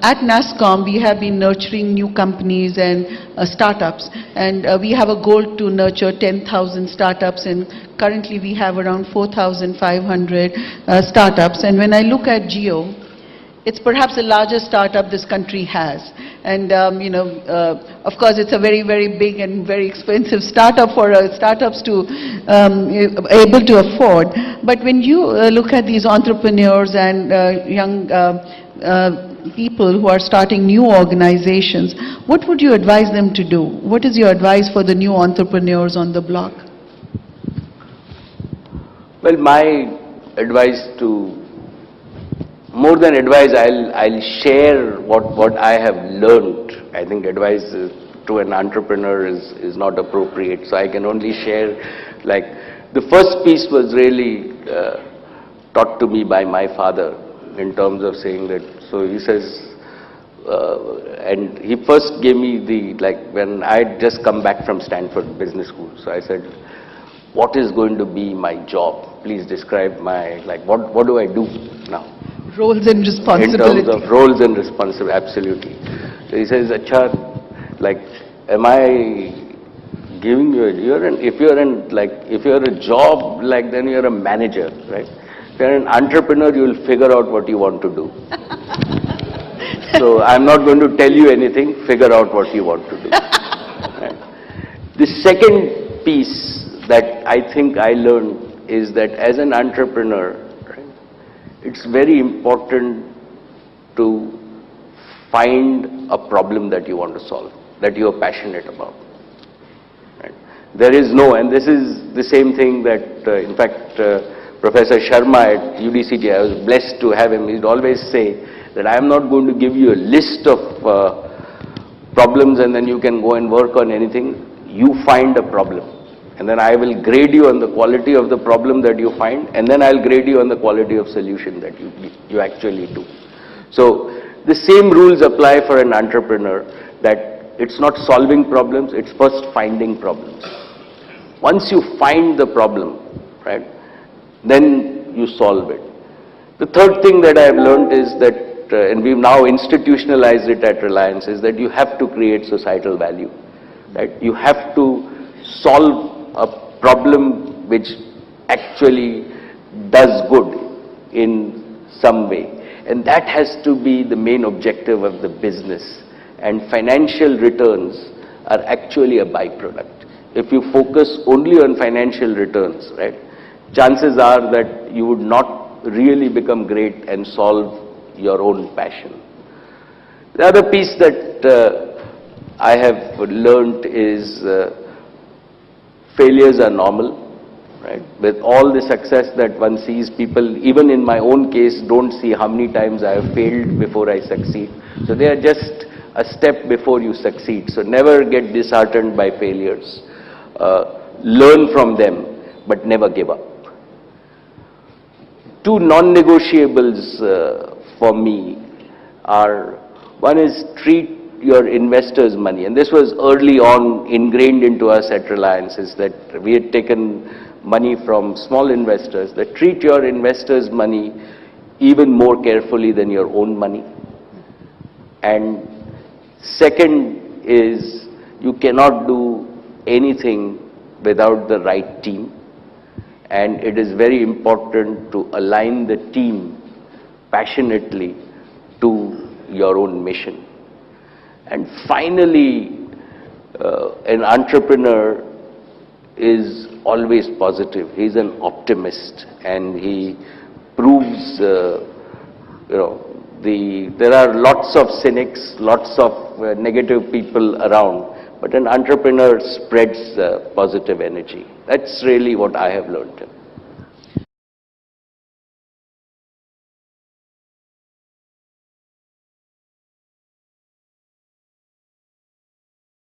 At NASSCOM, we have been nurturing new companies and startups, and we have a goal to nurture 10,000 startups, and currently we have around 4,500 startups. And when I look at Geo, it's perhaps the largest startup this country has. And, of course, it's a very, very big and very expensive startup for startups to able to afford. But when you look at these entrepreneurs and young people who are starting new organizations, what would you advise them to do? What is your advice for the new entrepreneurs on the block? Well, my advice to, more than advice, I'll share what I have learned. I think advice to an entrepreneur is not appropriate, so I can only share, like, the first piece was really taught to me by my father, in terms of saying that, so he says, and he first gave me the, like, when I had just come back from Stanford Business School, so I said, what is going to be my job? Please describe my, like, what do I do now? Roles and responsibilities. In terms of roles and responsibility, absolutely. So he says, Acha, like, am I giving you, if you're a job, like, then you're a manager, right? If you're an entrepreneur, you'll figure out what you want to do. So I'm not going to tell you anything, figure out what you want to do. Right? The second piece that I think I learned is that as an entrepreneur, right, it's very important to find a problem that you want to solve, that you are passionate about. Right? There is no, and this is the same thing that, in fact, Professor Sharma at UDCT, I was blessed to have him, he'd always say that I am not going to give you a list of problems and then you can go and work on anything. You find a problem, and then I will grade you on the quality of the problem that you find, and then I'll grade you on the quality of solution that you actually do. So the same rules apply for an entrepreneur, that it's not solving problems, it's first finding problems. Once you find the problem, right, then you solve it. The third thing that I have learned is that, and we've now institutionalized it at Reliance, is that you have to create societal value. Right? You have to solve a problem which actually does good in some way. And that has to be the main objective of the business. And financial returns are actually a byproduct. If you focus only on financial returns, right, chances are that you would not really become great and solve your own passion. The other piece that I have learned is failures are normal. Right? With all the success that one sees, people, even in my own case, don't see how many times I have failed before I succeed. So they are just a step before you succeed. So never get disheartened by failures. Learn from them, but never give up. Two non-negotiables for me are, one is treat your investors' money, and this was early on ingrained into us at Reliance, is that we had taken money from small investors, that treat your investors' money even more carefully than your own money. And second is, you cannot do anything without the right team, and it is very important to align the team passionately to your own mission. And finally, an entrepreneur is always positive. He's an optimist, and he proves, there are lots of cynics, lots of negative people around, but an entrepreneur spreads positive energy. That's really what I have learned.